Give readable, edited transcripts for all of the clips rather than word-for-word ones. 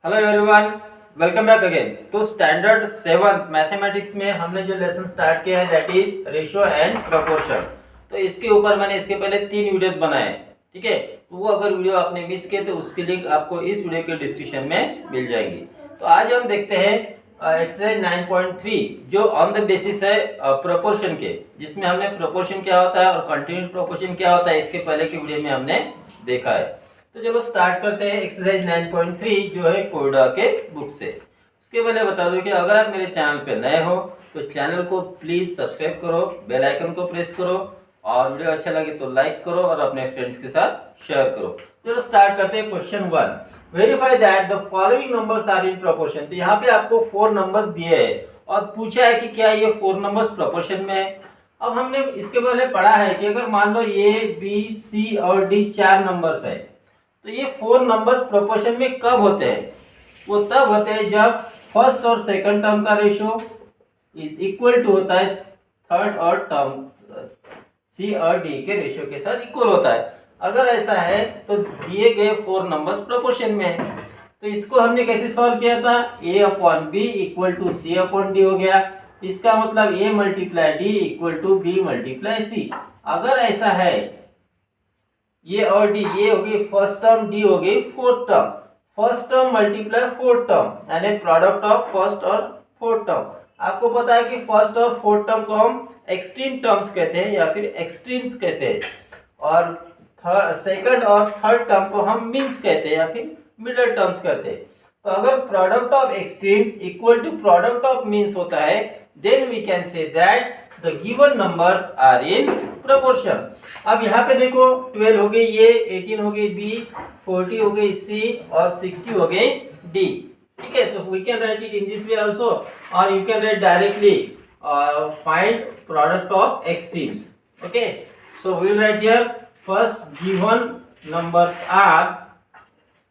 Hello everyone, welcome back again. तो standard 7 mathematics में हमने जो लेसन स्टार्ट किया है that is ratio and proportion. तो इसके ऊपर मैंने इसके पहले 3 वीडियो बनाए हैं, ठीक है। तो वो अगर वीडियो आपने मिस किए तो उसकी लिंक आपको इस वीडियो के डिस्क्रिप्शन में मिल जाएगी। तो आज हम देखते हैं एक्सरसाइज 9.3 जो ऑन द बेसिस है प्रोपोर्शन के, जिसमें हमने प्रोपोर्शन क्या होता है और कंटिन्यूड प्रोपोर्शन क्या होता है इसके पहले की वीडियो में हमने देखा है। तो चलो स्टार्ट करते हैं एक्सरसाइज 9.3 जो है कोडा के बुक से। उसके पहले बता दो कि अगर आप मेरे चैनल पे नए हो तो चैनल को प्लीज सब्सक्राइब करो, बेल आइकन को प्रेस करो और वीडियो अच्छा लगे तो लाइक करो और अपने फ्रेंड्स के साथ शेयर करो। चलो स्टार्ट करते हैं। Question 1, verify that the following numbers are in proportion. तो यहाँ पे आपको 4 नंबर्स दिए हैं और पूछा है कि क्या ये 4 नंबर्स प्रोपोर्शन में है। अब हमने इसके पहले पढ़ा है कि अगर मान लो ए बी सी और डी 4 नंबर्स है तो ये 4 नंबर्स प्रोपोर्शन में कब होते हैं? वो तब होते हैं जब फर्स्ट और सेकंड टर्म का रेशियो इज इक्वल टू होता है थर्ड और टर्म सी और डी के रेशियो के साथ इक्वल होता है। अगर ऐसा है तो दिए गए 4 नंबर्स प्रोपोर्शन में है। तो इसको हमने कैसे सॉल्व किया था? A upon B equal to C upon D हो गया। इसका मतलब A multiply D equal to B multiply C. अगर ऐसा है ये और डी, ये हो गई फर्स्ट टर्म, डी हो गई fourth term. First term multiply fourth term यानी प्रोडक्ट ऑफ फर्स्ट और फोर्थ टर्म। आपको पता है कि फर्स्ट और फोर्थ टर्म को हम एक्सट्रीम टर्म्स कहते हैं या फिर एक्सट्रीम्स कहते हैं, और सेकंड और थर्ड टर्म को हम मीन्स कहते हैं या फिर मिडल टर्म्स कहते हैं। तो अगर product of extremes equal to product of means होता है then we can say that the given numbers are in proportion. अब यहाँ पे देखो 12 हो गई ये, 18 हो गई बी, 40 हो गई सी और 60 हो गई डी, ठीक है। तो we can write it in this way also, और you can write directly find product of extremes. Okay, so we will write here first given numbers are,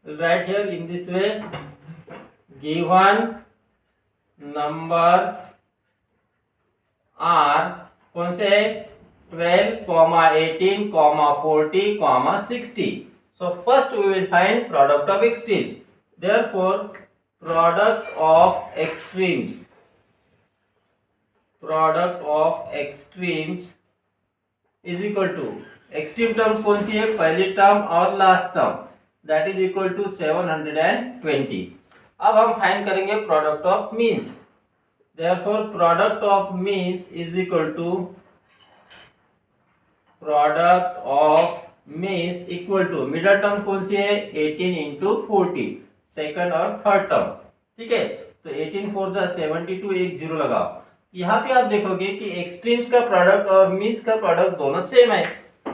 right here in this way, given numbers are कौन से है? 12, 18, 40, 60. So first we will find product of extremes. Therefore, product of extremes is equal to, extreme terms कौन सी है? पहली term और last term, that is equal to 720. अब हम फाइंड करेंगे product of means. Therefore, product of means is equal to product of means equal to middle term कौन सी है? 18 इंटू 40, सेकंड और थर्ड टर्म, ठीक है। तो 18 4 जा 72, एक जीरो लगाओ। यहाँ पे आप देखोगे कि एक्सट्रीम्स का प्रोडक्ट और मीन्स का प्रोडक्ट दोनों सेम है।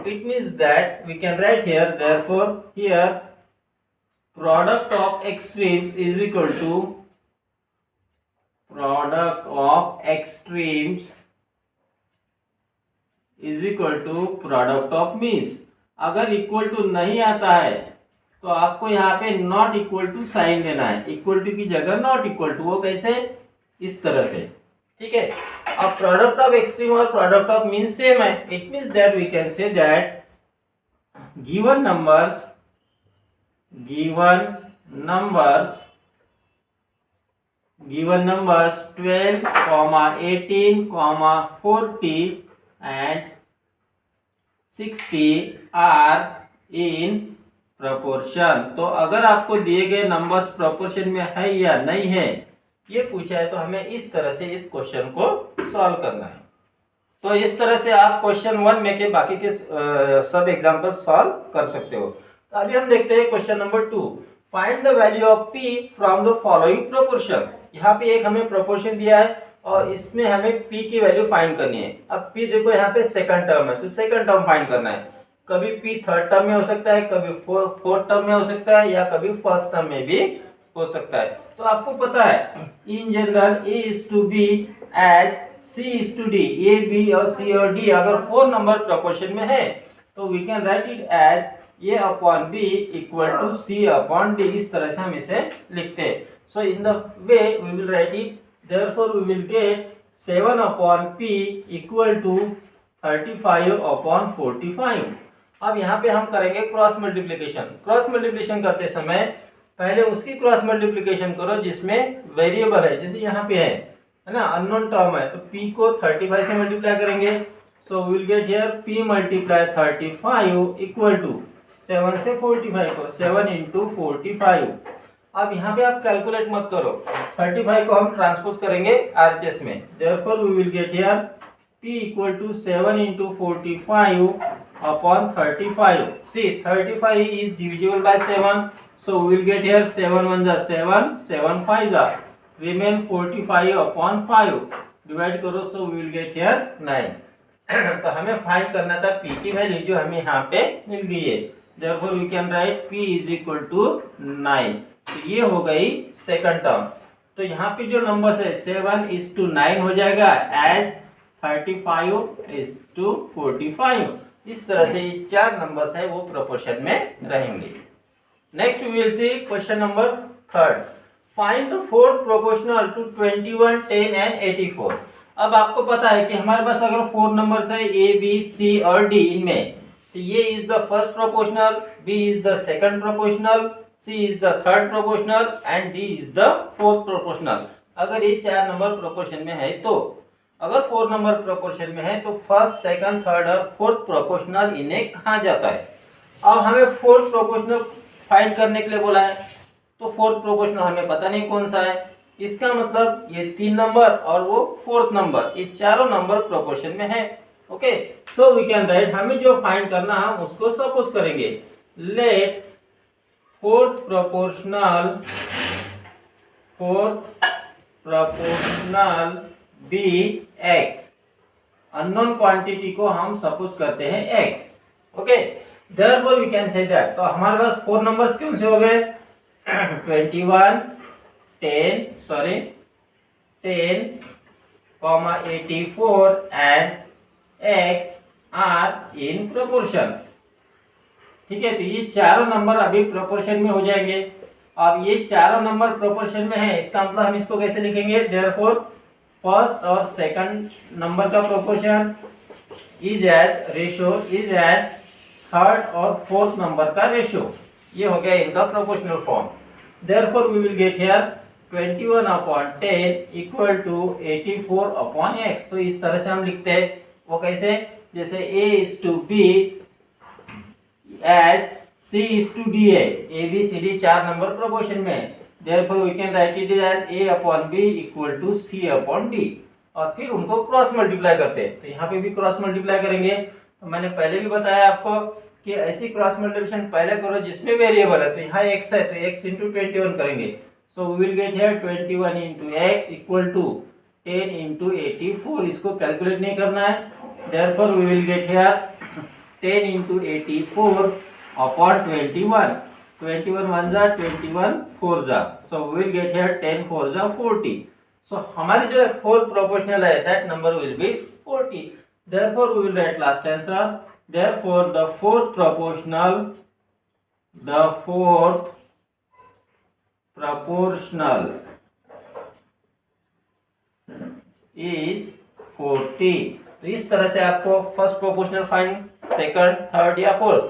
It means that we can write here, therefore here product of extremes is equal to product of extremes is equal to product of means। अगर इक्वल टू नहीं आता है तो आपको यहाँ पे नॉट इक्वल टू साइन देना है, इक्वल टू की जगह नॉट इक्वल टू। वो कैसे? इस तरह से, ठीक है। अब प्रोडक्ट ऑफ एक्सट्रीम और प्रोडक्ट ऑफ मीन्स सेम है। It means that we can say that given numbers 12, 18, 40 and 60 are in proportion। तो अगर आपको दिए गए नंबर्स प्रोपोर्शन में है या नहीं है ये पूछा है तो हमें इस तरह से इस क्वेश्चन को सॉल्व करना है। तो इस तरह से आप क्वेश्चन 1 में के बाकी के सब एग्जांपल सॉल्व कर सकते हो। तो अभी हम देखते हैं question number 2, find the value of p from the following proportion. यहाँ पे एक हमें प्रोपोर्शन दिया है और इसमें हमें p की वैल्यू फाइंड करनी है। अब p देखो यहाँ पे सेकंड टर्म है तो सेकंड टर्म फाइंड करना है। कभी p थर्ड टर्म में हो सकता है, कभी फोर्थ टर्म में हो सकता है या कभी फर्स्ट टर्म में भी हो सकता है। तो आपको पता है in general a is to b as c is to d, a b और c और d अगर 4 नंबर प्रोपोर्शन में है तो we can write it as a upon b equal to c upon d। इस तरह से हम इसे लिखते हैं। So in the way we will write it, therefore we will get 7 upon p equal to 35 upon 45। अब यहाँ पे हम करेंगे क्रॉस मल्टीप्लिकेशन। क्रॉस मल्टीप्लिकेशन करते समय पहले उसकी क्रॉस मल्टीप्लिकेशन करो जिसमें वेरिएबल है, जैसे यहाँ पे है ना, अननोन टर्म है, तो p को 35 से मल्टीप्लाई करेंगे। So will get here p multiply 35 equal to 7 से 45 को 7 इंटू 45। अब यहाँ पे आप कैलकुलेट मत करो, 35 को हम ट्रांसपोज करेंगे RHS में, therefore we will get here p equal to 7 into 45 upon 35। See 35 is divisible by 7, so we will get here 7 1 जा 7, 7 5 जा, remain 45 upon 5, डिवाइड करो, so we will get here 9। तो हमें फाइंड करना था p की वैल्यू जो हमें यहाँ पे मिल गई है, therefore we can write p is equal to 9। तो ये हो गई सेकंड टर्म। तो यहाँ पे जो नंबर है 7:9 हो जाएगा एज 35:45। इस तरह से ये चार नंबर्स है वो प्रोपोर्शन में रहेंगे। Next we will see question number third, find the fourth proportional to 21, 10 and 84। अब आपको पता है कि हमारे पास अगर फोर नंबर्स है ए बी सी और डी, इनमें तो ये is the first proportional, B is the second proportional, C is the third proportional and D is the fourth proportional. अगर ये चार नंबर प्रोपोर्शन में है, तो अगर फोर नंबर प्रोपोर्शन में है तो फर्स्ट सेकंड थर्ड और फोर्थ प्रोपोर्शनल इन्हें कहा जाता है। अब हमें फोर्थ प्रोपोर्शनल फाइंड करने के लिए बोला है, तो फोर्थ प्रोपोर्शनल हमें पता नहीं कौन सा है, इसका मतलब ये 3 नंबर और वो फोर्थ नंबर, ये चारों नंबर प्रोपोर्शन में है। Okay, so we can write, हमें जो फाइंड करना हम उसको सपोज करेंगे, let fourth proportional be x. Unknown quantity को हम सपोज करते हैं x. Okay, therefore we can say that, तो हमारे पास फोर नंबर्स कौन से हो गए 21, 10, 84 and x are in proportion. ठीक है, तो ये चारों नंबर अभी प्रोपोर्शन में हो जाएंगे। अब ये चारों नंबर प्रोपोर्शन में है, इसका मतलब हम इसको कैसे लिखेंगे, देयरफॉर फर्स्ट और सेकंड नंबर का proportion is as ratio is as third और फोर्थ नंबर का रेशियो। ये हो गया इनका proportional form. Therefore we will get here 21/10 equal to 84/x। तो इस तरह से हम लिखते हैं, वो कैसे, जैसे a is to b as c is to d है, a b c d चार नंबर प्रोपोर्शन में, therefore we can write it as a/b equal to c/d। और फिर उनको क्रॉस मल्टीप्लाई करते हैं, तो यहाँ पे भी क्रॉस मल्टीप्लाई करेंगे। तो मैंने पहले भी बताया आपको कि ऐसी क्रॉस मल्टीप्लिकेशन पहले करो जिसमें वेरिएबल है, तो यहाँ x है तो x into 21 करेंगे, so we will get here 21 into x equal to 10 into 84। इसको कैलकुलेट नहीं करना है, therefore we will get here 10 into 84 upon 21, 21 1 जा 21 4 जा, so we will get here 10 4 जा 40। so हमारे जो है फोर्थ प्रोपोर्शनल है that number will be 40, therefore we will write last answer, therefore the fourth proportional is 40। तो इस तरह से आपको first proportional find, second, third या फोर्थ,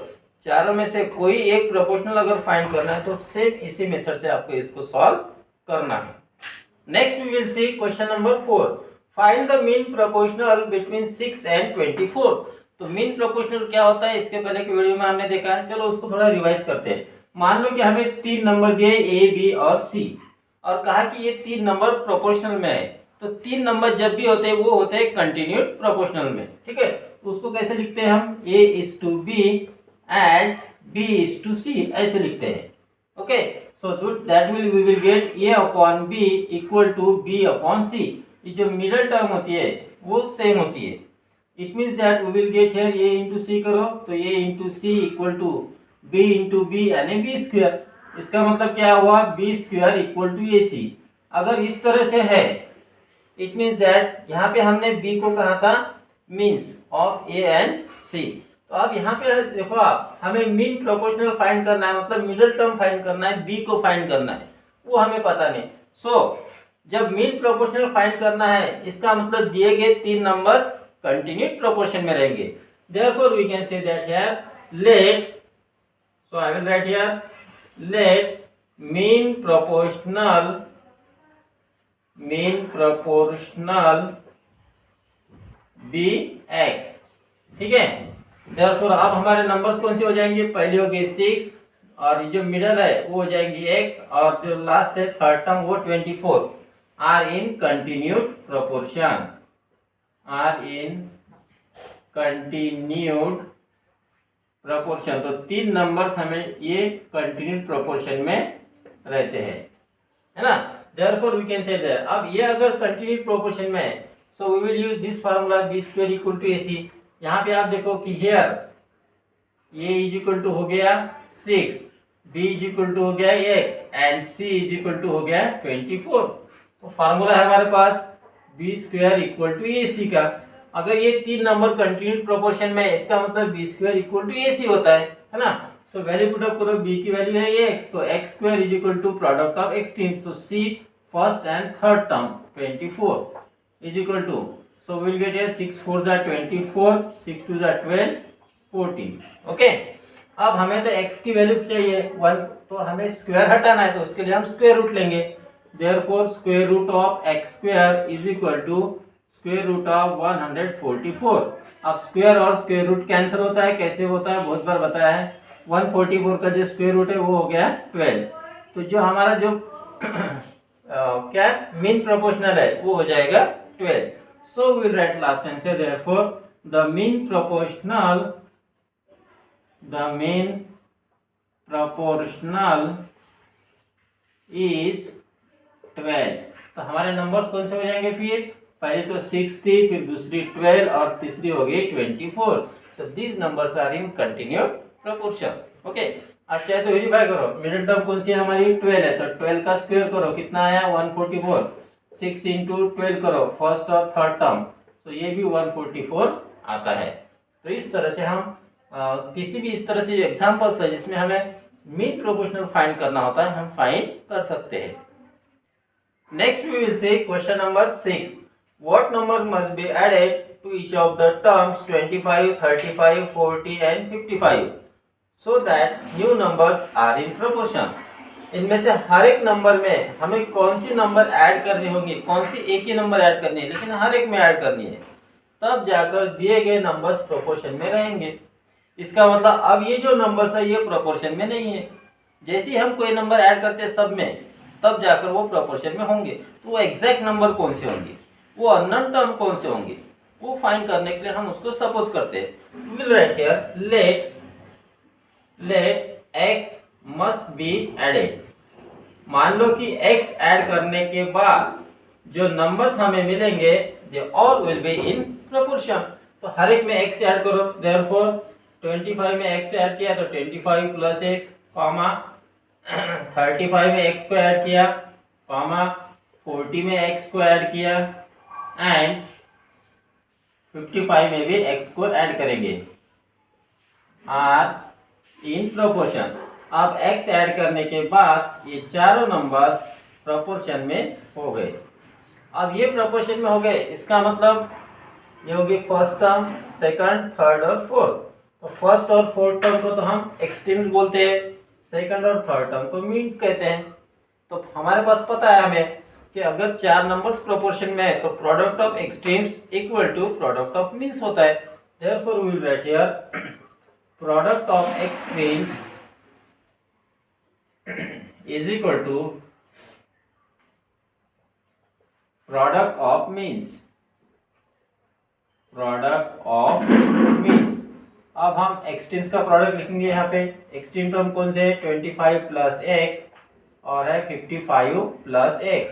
चारों में से कोई एक प्रोपोर्शनल अगर फाइंड करना है तो सेम इसी मेथड से आपको इसको सॉल्व करना है। Next we will see question number 4, find the mean proportional between 6 and 24। तो मीन प्रोपोर्शनल क्या होता है, इसके पहले की वीडियो में हमने देखा है, चलो उसको थोड़ा रिवाइज करते हैं। मान लो कि हमें 3 नंबर दिए ए बी और सी, और कहा कि ये 3 नंबर प्रोपोर्शनल में है, तो 3 नंबर जब भी होते हैं वो होते हैं कंटिन्यूड प्रोपोर्शनल में। ठीक है, तो उसको कैसे लिखते हैं हम, a is to b as b is to c, ऐसे लिखते हैं। Okay, so that will we will get a/b equal to b/c। ये जो मिडिल टर्म होती है वो सेम होती है, it means that we will get here a into c करो तो a into c equal to b into b यानी b स्क्वायर। इसका मतलब क्या हुआ, b square equal to ac। अगर इस तरह से है, इट मीन्स दैट यहाँ पे हमने b को कहा था means of a and c। तो अब यहाँ पे देखो आप, हमें मीन प्रोपोर्शनल फाइंड करना है, मतलब मिडिल टर्म फाइंड करना है, b को फाइंड करना है, वो हमें पता नहीं। सो जब मीन प्रोपोर्शनल फाइंड करना है, इसका मतलब दिए गए 3 नंबर्स कंटिन्यूड प्रोपोर्शन में रहेंगे। Therefore we can say that here let, so I will write here let mean proportional be x. ठीक है, therefore अब हमारे नंबर्स कौन से हो जाएंगे, पहले होगी 6 और ये जो मिडल है वो हो जाएंगी x और जो लास्ट है थर्ड टर्म वो 24 आर इन कंटिन्यूड प्रोपोर्शन। तो तीन नंबर्स हमें ये कंटिन्यूड प्रोपोर्शन में रहते हैं, है ना। therefore we can say that अब ये अगर कंटिन्यूड प्रोपोर्शन में है, so we will use this formula b square equal to ac। यहाँ पे आप देखो कि here a is equal to हो गया 6, b इज इक्वल टू हो गया x and c is equal to हो गया 24। तो फार्मूला है हमारे पास b square equal to ac का। अगर ये तीन नंबर कंटिन्यूड प्रोपोर्शन में है, इसका मतलब b square equal to ac होता है ना। सो वैल्यू पुट अप करो, b की वैल्यू है x, तो x square is equal to product of extremes, तो c first and third term 24 is equal to, so we will get here 6 4 जा 24, 6 2 जा 12, 14। ओके, अब हमें तो x की वैल्यू चाहिए 1, तो हमें स्क्वायर हटाना है, तो उसके लिए हम स्क्वायर रूट लेंगे। Therefore square root of x square is equal to square root of 144। अब स्क्वायर और स्क्वायर रूट कैंसिल होता है, कैसे होता है बहुत बार बताया है। 144 का जो स्क्वायर रूट है वो हो गया 12, तो जो हमारा जो क्या मीन प्रोपोर्शनल है वो हो जाएगा 12। So we will write last answer, therefore the mean proportional is 12। तो हमारे नंबर्स कौन से हो जाएंगे फिर, पहले तो 6 थी, फिर दूसरी 12 और तीसरी हो गई 24। so these numbers are in continued proportion। Okay, अब चाहे तो वेरीफाई करो, मिडिल टर्म कौन सी है हमारी 12 है, तो 12 का स्क्वायर करो कितना आया 144, 6 इंटू 12 करो फर्स्ट और थर्ड टर्म, तो ये भी 144 आता है। तो इस तरह से हम किसी भी इस तरह से एग्जांपल्स है जिसमें हमें मीन प्रोपोर्शनल फाइंड करना होता है, हम फाइंड कर सकते हैं। Next we will say question number 6, what number must be added to each of the terms 25, 35, 40 and 55 so that new numbers are in proportion. इनमें से हर एक नंबर में हमें कौन सी नंबर ऐड करनी होगी, कौन सी एक ही नंबर ऐड करनी है, लेकिन हर एक में ऐड करनी है, तब जाकर दिए गए नंबर्स प्रोपोर्शन में रहेंगे। इसका मतलब अब ये जो नंबर्स है ये प्रोपोर्शन में नहीं है, जैसे ही हम कोई नंबर ऐड करते हैं सब में, तब जाकर वो प्रोपोर्शन में होंगे। तो वो एग्जैक्ट नंबर कौन से होंगे, वो अननोन टर्म कौन से होंगे, वो फाइंड करने के लिए हम उसको सपोज करते हैं। Will write here let x must be added. मान लो कि x ऐड करने के बाद जो नंबर्स हमें मिलेंगे they all will be in proportion. तो हर एक में x ऐड करो, देयरफॉर 25 में x ऐड किया तो 25 प्लस x, कॉमा 35 में x को ऐड किया, कॉमा 40 में x को ऐड किया एंड 55 में भी x को ऐड करेंगे, आर इन प्रोपोर्शन। अब x ऐड करने के बाद ये चारों नंबर्स प्रोपोर्शन में हो गए। अब ये प्रोपोर्शन में हो गए, इसका मतलब ये होगी फर्स्ट टर्म, सेकंड, थर्ड और फोर्थ। तो फर्स्ट और फोर्थ टर्म को तो हम एक्सट्रीम्स बोलते हैं, सेकंड और थर्ड टर्म को मीन कहते हैं। तो हमारे पास पता है हमें कि अगर चार नंबर्स प्रोपोर्शन में है तो product of extremes equal to product of means होता है। Therefore we will write here product of extremes is equal to product of means। अब हम एक्सट्रीम्स का प्रोडक्ट लिखेंगे यहाँ पे। एक्सट्रीम टर्म कौन से है, 25 प्लस एक्स और है 55 प्लस एक्स।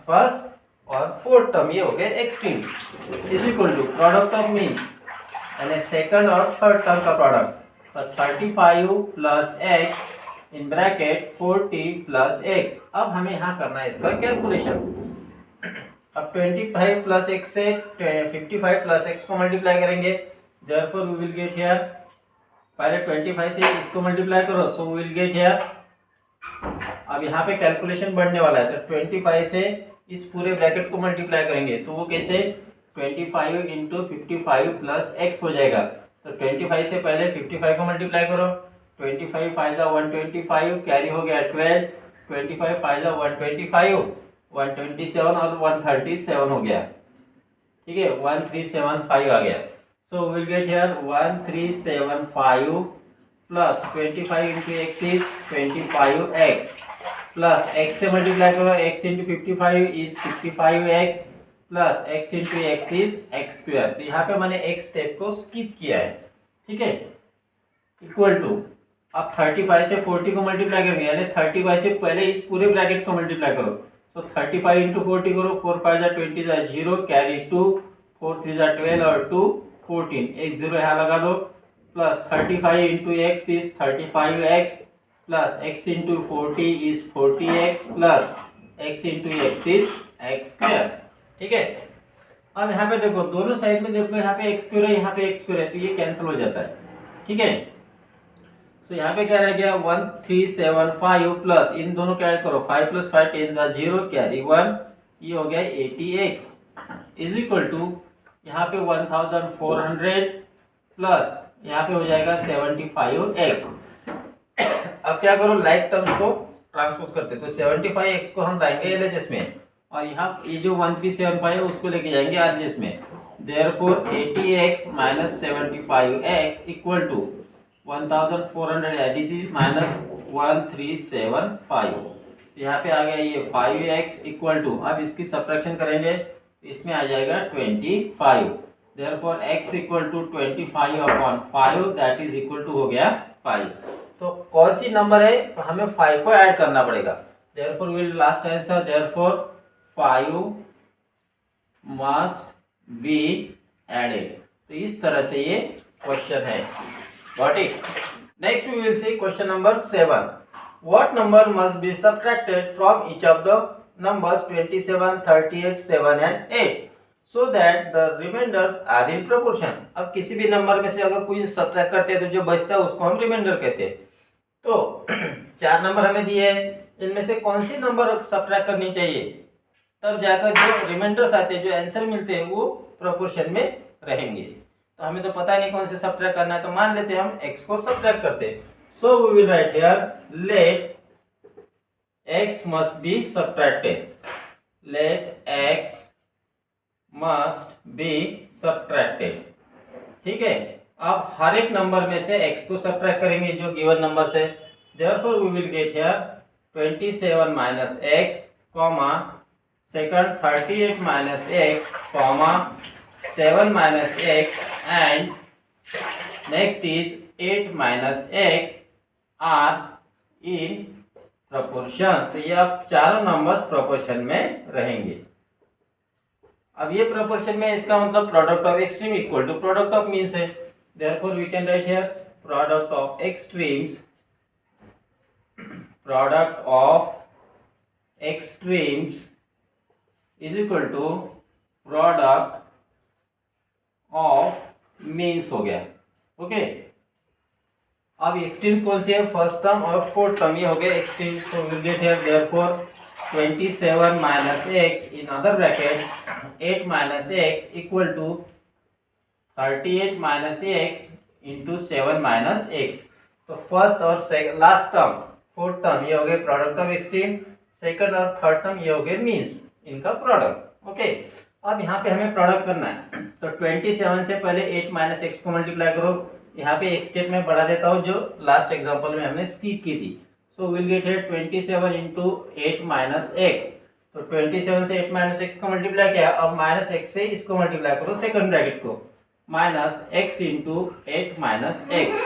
फर्स्ट और फोर्थ टर्म ये हो गए extremes is equal to product of means यानी सेकंड और थर्ड टर्म का प्रोडक्ट। तो 35 plus x in bracket 40 plus x. अब हमें यहाँ करना है इसका कैलकुलेशन। अब 25 प्लस एक्स से 55 प्लस एक्स को मल्टीप्लाई करेंगे, therefore we will get here, पहले 25 से इसको मल्टीप्लाई करो, so we will get here. अब यहाँ पे कैलकुलेशन बढ़ने वाला है, तो 25 से इस पूरे ब्रैकेट को मल्टीप्लाई करेंगे, तो वो कैसे 25 इंटू 55 प्लस एक्स हो जाएगा। तो 25 से पहले 55 को मल्टीप्लाई करो, 25 5 125 कैरी हो गया 12 25 5 जा 125, 127 और 137 हो गया, ठीक है, 1375 आ गया। सो will get here 1375 plus 25 into x is 25x plus x से मल्टीप्लाई करो, x into 55 is 55x plus x into x is x square. तो यहाँ पे मैंने एक स्टेप को स्किप किया है, ठीक है, इक्वल टू आप 35 से 40 को मल्टीप्लाई करेंगे, यानी 35 से पहले इस पूरे ब्रैकेट को मल्टीप्लाई करो। तो 35 इंटू 40 करो, 4 5 जा 20 जा 0, कैरी 2, 4 3 जा 12 और 2 14, एक 0 यहाँ लगा दो, plus 35 into x is 35x plus x into 40 is 40x plus x into x is x square, ठीक है। अब यहाँ पे देखो, दोनों साइड में देखो, यहाँ पे एक्स स्क्वायर है, यहाँ पे एक्स स्क्वायर है, तो ये कैंसिल हो जाता है, ठीक है। तो यहाँ पे क्या रह गया 1375 प्लस इन दोनों क्या ऐड करो, 5 प्लस 5 10 जा 0, कैरी 1, ये हो गया 80x इज इक्वल टू यहाँ पे 1400 प्लस यहाँ पे हो जाएगा 75x। अब क्या करो, लाइक टर्म्स को ट्रांसपोज करते, तो 75x को हम लाएंगे एलएचएस में, और यहाँ ये जो 1375 है उसको लेके जाएंगे आरएचएस में। Therefore 80x minus 75x equal to 1400 edit minus 1375, यहाँ पे आ गया ये 5x इक्वल टू, अब इसकी सब्ट्रैक्शन करेंगे, इसमें आ जाएगा 25। Therefore x equal to 25 upon 5 that is equal to हो गया 5। तो कौन सी नंबर है, तो हमें 5 को ऐड करना पड़ेगा। Therefore will last answer, therefore 5 must be added. तो इस तरह से ये क्वेश्चन है। Got it? Next we will see question number 7. What number must be subtracted from each of the numbers 27, 38, 7 and 8 so that the remainders are in proportion? अब किसी भी number में से अगर कोई सब्ट्रैक्ट करते हैं तो जो बचता है उसको हम रिमाइंडर कहते हैं। तो 4 नंबर हमें दिए हैं, इनमें से कौन सी नंबर सब्ट्रैक्ट करनी चाहिए, तब जाकर जो रिमाइंडर्स आते हैं, जो आंसर मिलते हैं, वो प्रोपोर्शन में रहेंगे। तो हमें तो पता नहीं कौन से सब्ट्रैक्ट करना है, तो मान लेते हैं हम x को सब्ट्रैक्ट करते हैं। So we will write here let x must be subtracted, let x must be subtracted, ठीक है। अब हर एक नंबर में से x को सब्ट्रैक्ट करेंगे जो गिवन नंबर से। Therefore we will get here 27 minus x comma second 38 minus x comma 7 minus x and next is 8 minus x are in proportion। तो ये अब चारों नंबर्स प्रोपोर्शन में रहेंगे। अब ये प्रोपोर्शन में, इसका मतलब product of extreme equal to product of means है। Therefore we can write here product of extremes, product of extremes is equal to product of means हो गया, ओके। अब एक्सट्रीम्स कौन सी है, फर्स्ट टर्म और फोर्थ टर्म, ये हो गया extreme. So will get here therefore 27 minus x in other bracket 8 minus x equal to 38 minus x into 7 minus x. तो फर्स्ट और लास्ट टर्म, फोर्थ टर्म, ये हो गए प्रोडक्ट ऑफ एक्सट्रीम, सेकंड और third term ये हो गए means, इनका प्रोडक्ट, ओके। अब यहाँ पे हमें प्रोडक्ट करना है, तो 27 से पहले 8 माइनस एक्स को मल्टीप्लाई करो। यहाँ पे एक स्टेप में बढ़ा देता हूँ जो लास्ट एग्जांपल में हमने स्किप की थी। सो will get here 27 into 8 minus x. तो 27 से 8 माइनस एक्स को मल्टीप्लाई किया, अब माइनस एक्स से इसको मल्टीप्लाई करो सेकंड ब्रैकेट को, minus x into 8 minus x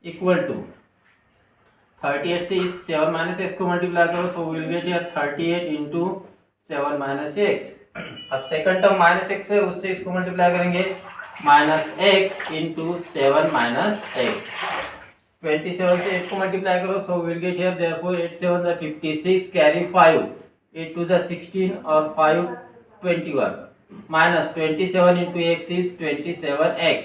equal to 38 से इस 7 माइनस एक्स को मल्टीप्लाई करो। So will get here 38 into 7 minus x. अब सेकंड टर्म माइनस एक्स है, उससे इसको मल्टीप्लाई करेंगे, minus x into 7 minus x. 27 से 8 को मल्टीप्लाई करो। So will get here therefore 8 7 जा 56, कैरी 5, 8 2 जा 16 और 5 21, minus 27 into x is 27x।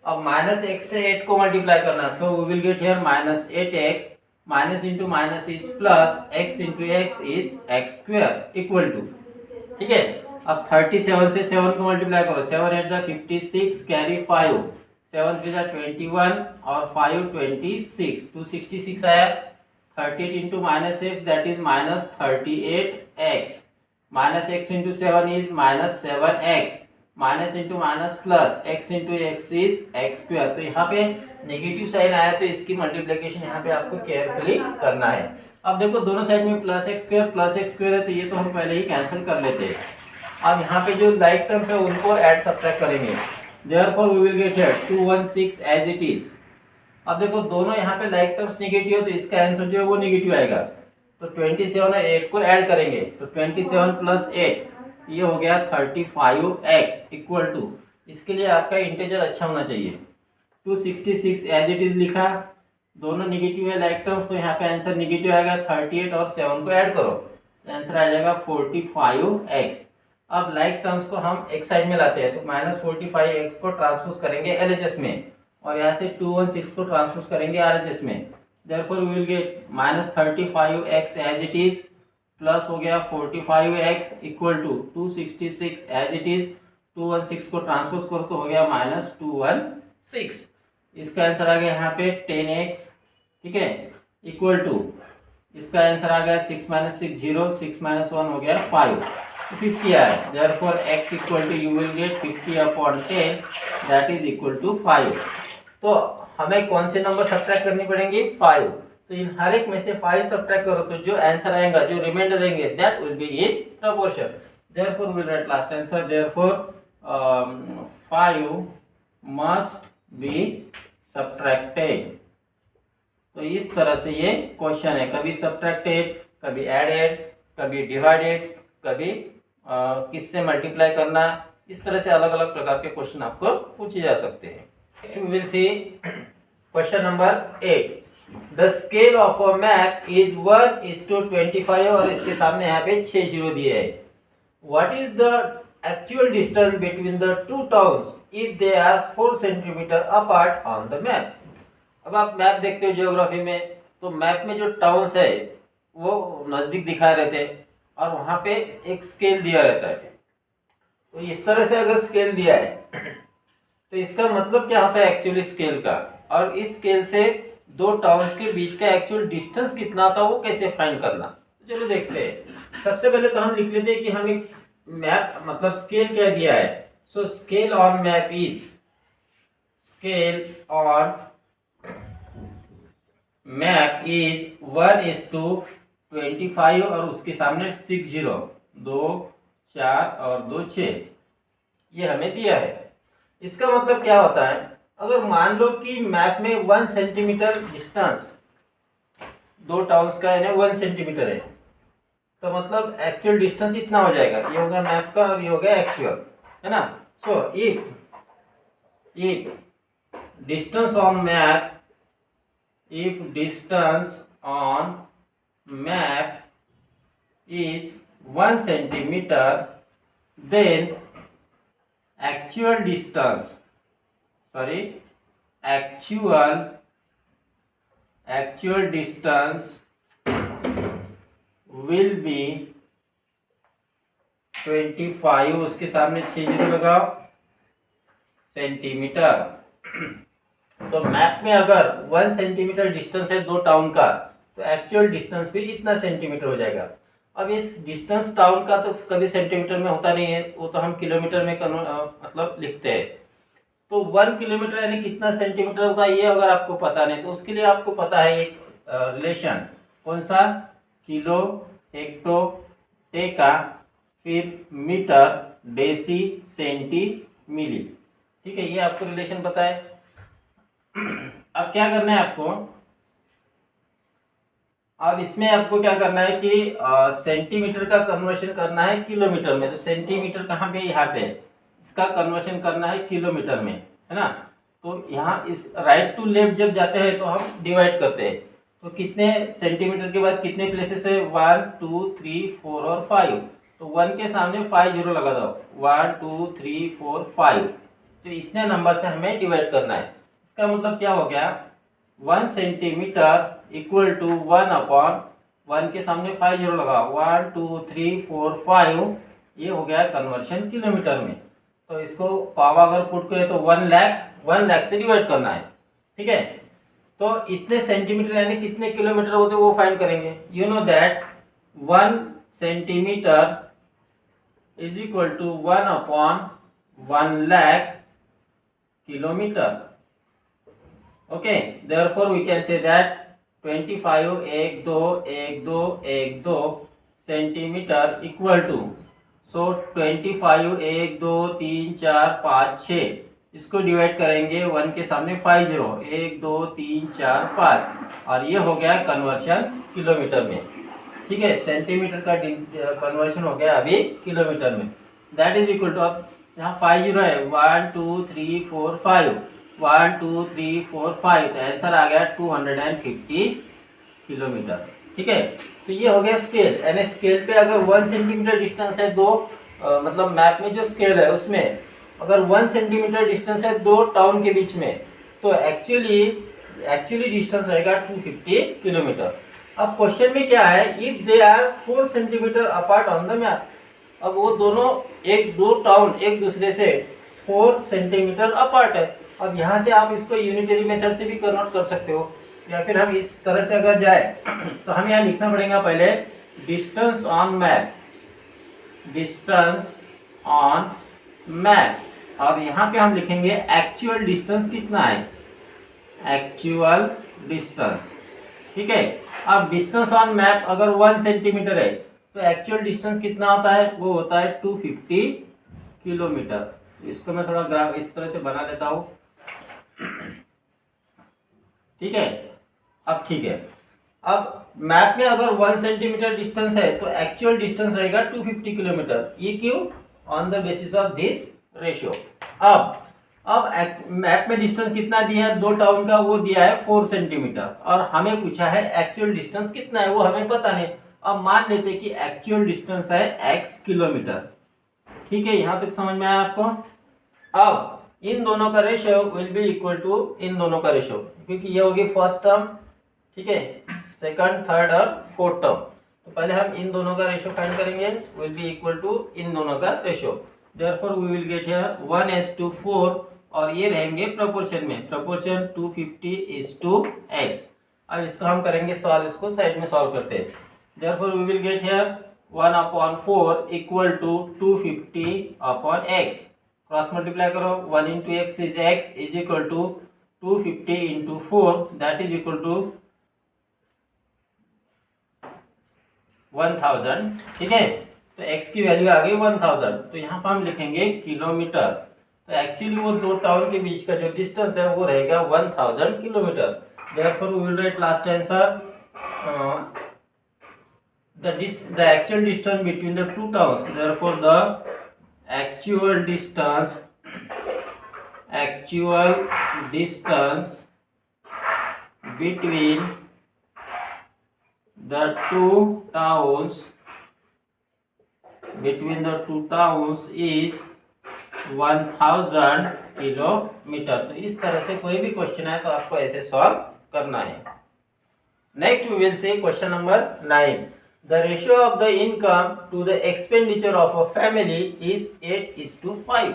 अब माइनस एक्स से 8 को मल्टीप्लाई करना, so we will get here minus 8x, minus into minus is plus, x into x is x square equal to, ठीक है। अब 37 से 7 को मल्टीप्लाई करो, 7 8 जा 56, कैरी 5, 7 3 जा 21 और 5 26, 266 आया, 38 into minus x that is minus 38x, minus x into 7 is minus 7x, minus into minus plus x into x is x square. तो यहाँ पे नेगेटिव साइन आया तो इसकी मल्टीप्लिकेशन यहाँ पे आपको केयरफुली करना है। अब देखो दोनों साइड में प्लस एक्स स्क्वायर है तो ये तो हम पहले ही कैंसिल कर लेते हैं। अब यहाँ पे जो लाइक टर्म्स है उनको ऐड सब्ट्रैक्ट करेंगे, therefore we will get here 216 as it is. अब देखो दोनों यहाँ पे लाइक टर्म्स नेगेटिव है तो इसका आंसर जो है वो नेगेटिव आएगा। तो 27 और 8 को ऐड करेंगे तो 27 प्लस 8 ये हो गया 35x इक्वल टू, इसके लिए आपका इंटीजर अच्छा होना चाहिए, 266 एज इट इज लिखा। दोनों नेगेटिव है लाइक टर्म्स तो यहाँ पे आंसर नेगेटिव आएगा। 38 और 7 को ऐड करो तो आंसर आ जाएगा 45x। अब लाइक टर्म्स को हम एक साइड में लाते हैं तो माइनस 45x को ट्रांसपोज करेंगे LHS में और यहाँ से 216 को ट्रांसपोज करेंगे RHS में। Therefore we will get minus 35x as it is plus हो गया 45x equal to 266 as it is, 216 को ट्रांसपोज करो तो हो गया माइनस 216। इसका आंसर आ गया यहाँ पे 10x, ठीक है, इक्वल टू इसका आंसर आ गया 6 माइनस 6 0, 6 माइनस 1 हो गया 5, 50 आया। Therefore x equal to you will get 50 upon 10 that is equal to 5। तो हमें कौन से नंबर सब्ट्रैक्ट करनी पड़ेंगे? 5। तो इन हर एक में से 5 सब्ट्रैक्ट करो तो जो आंसर आएगा, जो रिमाइंडर रहेंगे that will be in proportion. Therefore we will write last answer, therefore 5 must be subtracted. तो इस तरह से ये क्वेश्चन है, कभी सब्ट्रैक्टेड, कभी एडेड, कभी डिवाइडेड, कभी किससे मल्टीप्लाई करना, इस तरह से अलग अलग प्रकार के क्वेश्चन आपको पूछे जा सकते हैं। We will see question number 8. The scale of a map is 1:25 और इसके सामने यहाँ पे 6 जीरो दिए है। What is the actual distance between the two towns if they are 4 centimeter apart on the map? अब आप मैप देखते हो ज्योग्राफी में, तो मैप में जो टाउन्स है वो नज़दीक दिखाए रहते हैं और वहाँ पे एक स्केल दिया रहता है। तो इस तरह से अगर स्केल दिया है तो इसका मतलब क्या होता है एक्चुअली स्केल का, और इस स्केल से दो टाउन्स के बीच का एक्चुअल डिस्टेंस कितना होता है वो कैसे फाइंड करना। तो चलो देखते हैं। सबसे पहले तो हम लिख लेते हैं कि हमें मैप मतलब स्केल क्या दिया है। So scale on map is, scale on map is 1:25 और उसके सामने 6 जीरो, 2 4 और 2 6, ये हमें दिया है। इसका मतलब क्या होता है, अगर मान लो कि मैप में 1 सेंटीमीटर डिस्टेंस दो टाउन्स का है 1 सेंटीमीटर है, तो मतलब एक्चुअल डिस्टेंस इतना हो जाएगा, ये होगा मैप का और ये होगा एक्चुअल, है ना। So if distance on map, if distance on map is 1 centimeter, then actual distance will be 25, उसके सामने 6 जीरो लगाओ, सेंटीमीटर। तो मैप में अगर 1 सेंटीमीटर डिस्टेंस है दो टाउन का, तो एक्चुअल डिस्टेंस भी इतना सेंटीमीटर हो जाएगा। अब इस डिस्टेंस टाउन का तो कभी सेंटीमीटर में होता नहीं है, वो तो हम किलोमीटर में मतलब लिखते हैं। तो 1 किलोमीटर यानी कितना सेंटीमीटर होता है, ये अगर आपको पता नहीं तो उसके लिए आपको पता है एक रिलेशन, कौन सा, किलो हेक्टो टेका फिर मीटर डेसी सेंटी मिली, ठीक है, ये आपको रिलेशन पता है। अब क्या करना है आपको, अब इसमें आपको क्या करना है कि सेंटीमीटर का कन्वर्शन करना है किलोमीटर में। तो सेंटीमीटर कहाँ पे, यहाँ पे, इसका कन्वर्शन करना है किलोमीटर में, है ना। तो यहाँ इस राइट टू लेफ्ट जब जाते हैं तो हम डिवाइड करते हैं, तो कितने सेंटीमीटर के बाद कितने प्लेसेस है, 1 2 3 4 और 5, तो 1 के सामने 5 जीरो लगा दो, 1 2 3 4 5, तो इतने नंबर से हमें डिवाइड करना है। इसका मतलब क्या हो गया, 1 सेंटीमीटर इक्वल टू 1 अपॉन 1 के सामने 5 जीरो लगा, 1 2 3 4 5, ये हो गया कन्वर्शन किलोमीटर में। तो इसको पावर अगर पुट करें तो 1 लाख से डिवाइड करना है, ठीक है। तो इतने सेंटीमीटर यानी कितने किलोमीटर होते वो फाइंड करेंगे। You know that 1 centimetre is equal to 1/1 lakh kilometre. Okay, therefore we can say that 25 centimetre equal to, so 25 1 2 3 4 5 6, इसको डिवाइड करेंगे 1 के सामने 50 1 2 3 4 5, और ये हो गया कन्वर्शन किलोमीटर में। ठीक है, सेंटीमीटर का कन्वर्शन हो गया अभी किलोमीटर में। दैट इज इक्वल टू, अब यहाँ 50 है, 1 2 3 4 5, 1 2 3 4 5, तो आंसर आ गया 250 किलोमीटर। ठीक है, तो ये हो गया स्केल, यानी स्केल पे अगर 1 सेंटीमीटर डिस्टेंस है दो मतलब मैप में जो स्केल है उसमें अगर 1 सेंटीमीटर डिस्टेंस है दो टाउन के बीच में, तो एक्चुअली डिस्टेंस रहेगा 250 किलोमीटर। अब क्वेश्चन में क्या है, if they are 4 centimetre apart on the map, अब वो दोनों दो टाउन एक दूसरे से 4 सेंटीमीटर अपार्ट है। अब यहाँ से आप इसको यूनिटरी मेथड से भी कन्वर्ट कर सकते हो, या फिर हम इस तरह से अगर जाए तो हम यहाँ लिखना पड़ेगा पहले distance on map, distance on map, और यहाँ पे हम लिखेंगे एक्चुअल डिस्टेंस कितना है, एक्चुअल डिस्टेंस। ठीक है, अब डिस्टेंस ऑन मैप अगर 1 सेंटीमीटर है तो एक्चुअल डिस्टेंस कितना होता है, वो होता है 250 किलोमीटर। इसको मैं थोड़ा ग्राफ इस तरह से बना लेता हूँ। ठीक है, अब ठीक है, अब मैप में अगर 1 सेंटीमीटर डिस्टेंस है तो एक्चुअल डिस्टेंस रहेगा 250 किलोमीटर। ये क्यों, on the basis of this ratio. अब मैप में डिस्टेंस कितना दिया है दो टाउन का, वो दिया है 4 सेंटीमीटर, और हमें पूछा है एक्चुअल डिस्टेंस कितना है, वो हमें पता नहीं। अब मान लेते हैं कि एक्चुअल डिस्टेंस है x किलोमीटर। ठीक है, यहां तक समझ में आया आपको। अब इन दोनों का ratio will be equal to इन दोनों का रेशियो, क्योंकि ये होगी फर्स्ट टर्म, ठीक है, सेकंड थर्ड और फोर्थ टर्म। तो पहले हम इन दोनों का रेशियो फाइंड करेंगे, विल बी इक्वल टू इन दोनों का ratio. Therefore we will get here 1:4, और ये रहेंगे प्रोपोर्शन में, प्रोपोर्शन 250:x। अब इसको हम करेंगे सॉल्व, इसको साइड में सॉल्व करते हैं। Therefore we will get here 1/4 equal to 250/x। Cross multiply करो, 1 into x is x is equal to 250 into 4, that is equal to 1000। ठीक है, तो x की वैल्यू आ गई 1000, तो यहाँ पर हम लिखेंगे किलोमीटर। तो एक्चुअली वो दो टाउन के बीच का जो डिस्टेंस है वो रहेगा 1000 kilometre. Therefore we will write last answer, the actual distance between the two towns, therefore the actual distance between the two towns is 1000 kilometre. तो इस तरह से कोई भी क्वेश्चन है तो आपको ऐसे सॉल्व करना है। Next we will say question number 9। The ratio of the income to the expenditure of a family is 8:5।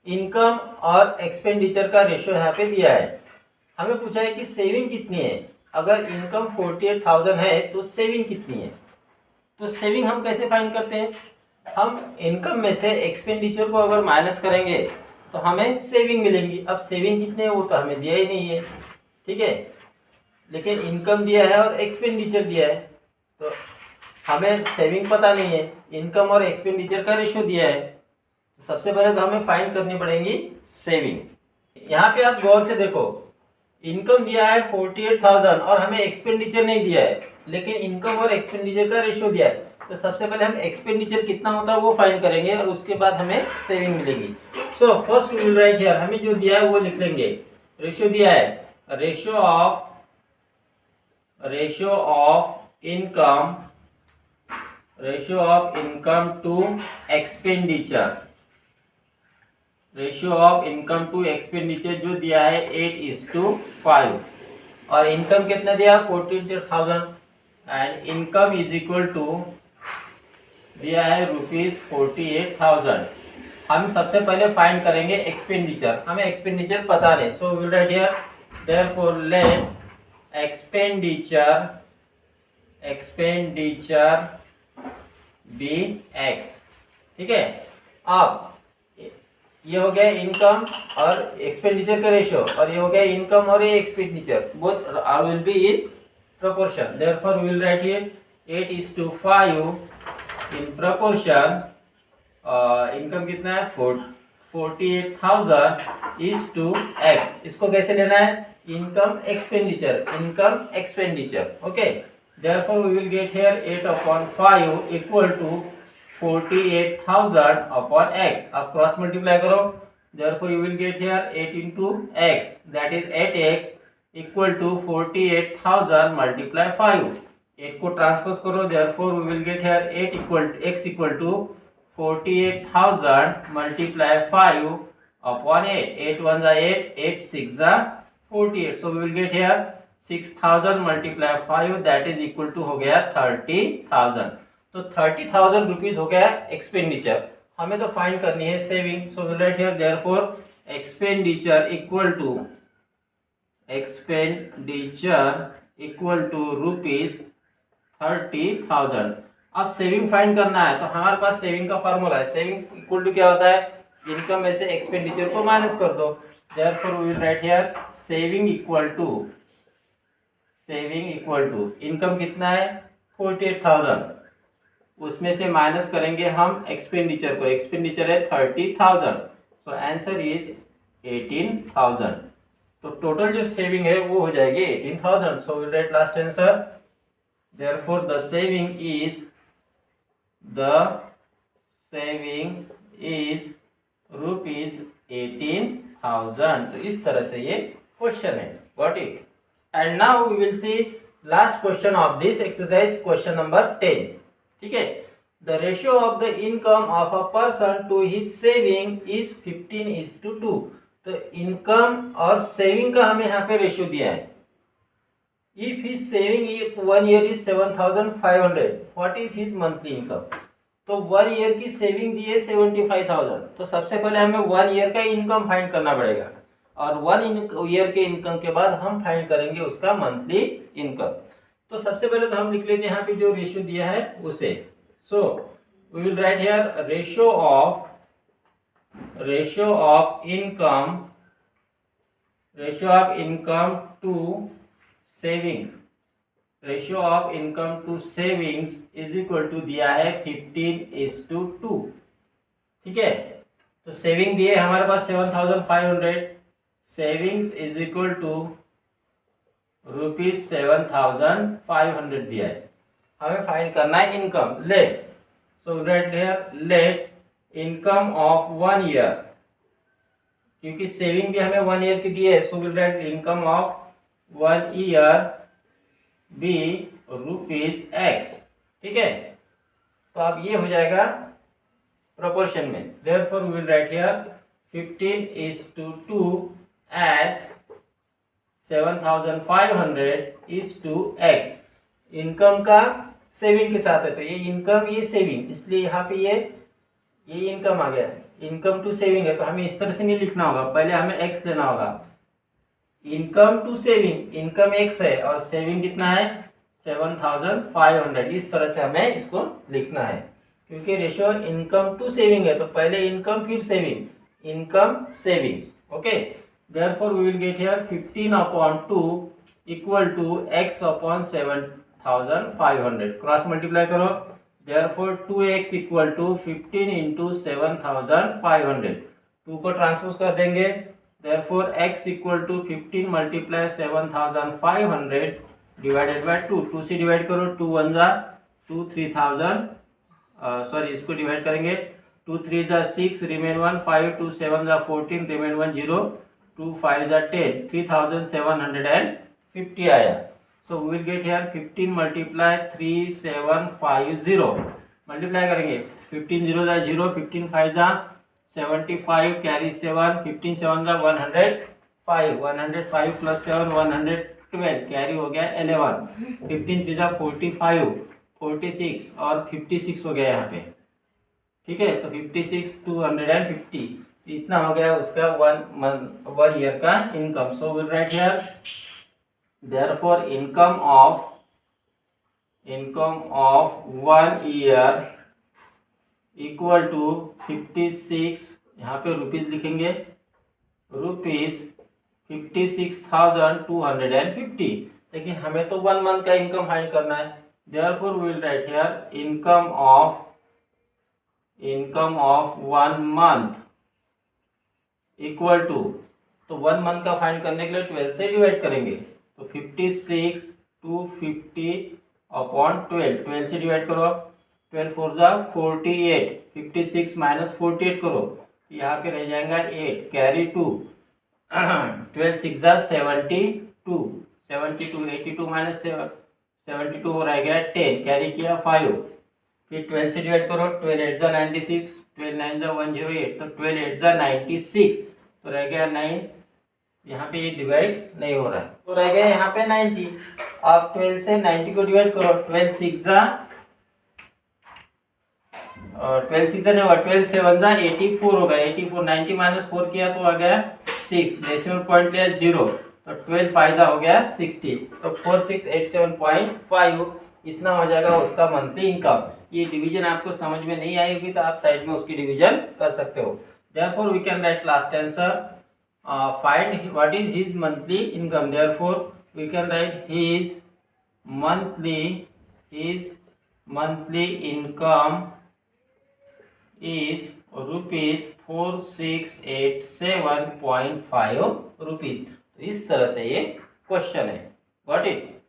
Income और एक्सपेंडिचर का रेशियो यहाँ पे दिया है। हमें पूछा है कि सेविंग कितनी है। अगर इनकम 48,000 है तो सेविंग कितनी है। तो सेविंग हम कैसे फाइंड करते हैं, हम इनकम में से एक्सपेंडिचर को अगर माइनस करेंगे तो हमें सेविंग मिलेंगी। अब सेविंग कितने है वो तो हमें दिया ही नहीं है, ठीक है, लेकिन इनकम दिया है और एक्सपेंडिचर दिया है, तो हमें सेविंग पता नहीं है, इनकम और एक्सपेंडिचर का रेशियो दिया है। तो सबसे पहले तो हमें फाइंड करनी पड़ेगी सेविंग। यहाँ पे आप गौर से देखो, इनकम दिया है 48,000 और हमें एक्सपेंडिचर नहीं दिया है, लेकिन इनकम और एक्सपेंडिचर का रेशियो दिया है। तो सबसे पहले हम एक्सपेंडिचर कितना होता है वो फाइंड करेंगे और उसके बाद हमें सेविंग मिलेगी। So first we will write here, हमें जो दिया है वो लिख लेंगे। रेशियो दिया है, ratio of income to expenditure, ratio of income to expenditure जो दिया है 8:5, और इनकम कितना दिया 48,000 and income is equal to दिया है ₹48,000। हम सबसे पहले फाइंड करेंगे एक्सपेंडिचर, हमें एक्सपेंडिचर पता नहीं। So will write here therefore let expenditure be x. ठीक है, अब ये हो गया इनकम और एक्सपेंडिचर का रेशियो, और ये हो गया इनकम और ये expenditure, both are will be in proportion. Therefore, we will write here 8:5 in proportion. Income कितना है 48,000 इज टू एक्स। इसको कैसे लेना है, income expenditure. Okay, therefore we will get here 8/5 equal to 48,000 upon x। अब cross multiply करो, therefore you will get here 8 into x, that is 8x equal to 48,000 multiply 5। 8 को transpose करो, therefore we will get here 8 equal x equal to 48,000 multiply 5 upon 8। 8 1 जा 8, 8 6 जा 48, so we will get here 6,000 multiply 5, that is equal to हो गया 30,000। तो 30,000 rupees हो गया expenditure. हमें तो फाइंड करनी है saving, so we will write here therefore expenditure equal to rupees 30,000। अब सेविंग फाइंड करना है, तो हमारे पास सेविंग का फार्मूला है। सेविंग इक्वल टू क्या होता है, इनकम में से एक्सपेंडिचर को माइनस कर दो। Therefore we will write here saving equal to income कितना है 48,000, उसमें से माइनस करेंगे हम एक्सपेंडिचर को, एक्सपेंडिचर है 30,000, सो आंसर इज 18,000। तो टोटल जो सेविंग है वो हो जाएगी 18,000। So will write last answer, therefore the saving is rupees 18,000। तो इस तरह से ये क्वेश्चन है, got it. And now we will see last question of this exercise, question number 10। ठीक है, the ratio of the income of a person to his saving is 15:2। तो income और सेविंग का हमें यहाँ पे रेशियो दिया है। If his saving 1 year is 7,500, what is his monthly income. तो 1 ईयर की सेविंग दी है 75,000, तो सबसे पहले हमें 1 ईयर का इनकम फाइंड करना पड़ेगा, और 1 ईयर के इनकम के बाद हम फाइंड करेंगे उसका मंथली इनकम। तो सबसे पहले तो हम लिख लेते हैं यहाँ पे जो रेशियो दिया है उसे। So we will write here ratio of income to saving, ratio of income to savings is equal to दिया है 15:2। ठीक है, तो सेविंग दिए हमारे पास 7,500, savings is equal to rupees 7,500 दिया है। हमें फाइंड करना है income. Let, so write here let income of 1 year, क्योंकि सेविंग भी हमें 1 ईयर की दी है, so will write income of 1 year be rupees x. ठीक है, तो अब ये हो जाएगा प्रोपोर्शन में। Therefore we will write here 15:2 as 7,500 is to x. Income का सेविंग के साथ है, तो ये इनकम ये सेविंग, इसलिए यहाँ पे ये इनकम आ गया। इनकम टू सेविंग है, तो हमें इस तरह से नहीं लिखना होगा, पहले हमें एक्स लेना होगा। Income to saving, income x है और सेविंग कितना है 7,500, इस तरह से हमें इसको लिखना है, क्योंकि रेशियो इनकम टू सेविंग है, तो पहले इनकम फिर saving, income saving. Okay, therefore we will get here 15/2 equal to x upon 7,500। Cross multiply करो, therefore 2x equal to 15 into 7,500। 2 को ट्रांसपोज कर देंगे, therefore x equal to 15 multiply 7,500 divided by 2। 2 से divide करो, 2 1 जा 2, 3,000, सॉरी इसको divide करेंगे, 2 3 जा 6, रिमेन 1, 5 2 7 जा 14, रिमेन 1 0, 2 5 जा 10, 3,750 आया। So we will get here 15 multiply 3750, multiply करेंगे, 15 0 जा 0, 15 5 जा 75, कैरी 7, 15 7 जा 105, 105 प्लस 7 112, कैरी हो गया 11, 15 3 जा 45, 46 और 56 हो गया यहाँ पे। ठीक है, तो 56 250, इतना हो गया उसका 1 ईयर का income. So will write here therefore income of 1 year equal to 56, यहाँ पे रुपीज लिखेंगे, रुपीज 56,250। लेकिन हमें तो 1 मंथ का इनकम फाइंड करना है, therefore we will write here income of 1 month equal to, तो 1 मंथ का फाइंड करने के लिए 12 से डिवाइड करेंगे, तो 56 टू 50 अपॉन 12 से डिवाइड करो, 12 4 जा 48, 56 माइनस 48 करो, यहाँ पे रह जाएगा 8, कैरी 2, 12 6 जा 72, 82 माइनस 72 हो रह गया 10, कैरी किया 5, फिर 12 से डिवाइड करो, 12 8 जा 96, 12 9 जा 108, तो 12 8 जा 96, तो रह गया 9, यहाँ पे ये डिवाइड नहीं हो रहा है, तो रह गया यहाँ पे 90। अब 12 से 90 को डिवाइड करो, 12 6 जा 12 नहीं हुआ, 12 7 जा 84 होगा, 84, 90 माइनस 4 किया तो आ गया 6, डेसिमल पॉइंट लिया 0, तो 12 फायदा हो गया 60, तो 4687.5 इतना हो जाएगा उसका मंथली इनकम। ये डिवीजन आपको समझ में नहीं आई होगी तो आप साइड में उसकी डिवीजन कर सकते हो। Therefore we can write last answer, find what is his monthly income, therefore we can write his monthly income is rupees 4687.5 rupees. तो इस तरह से ये क्वेश्चन है, गॉट इट।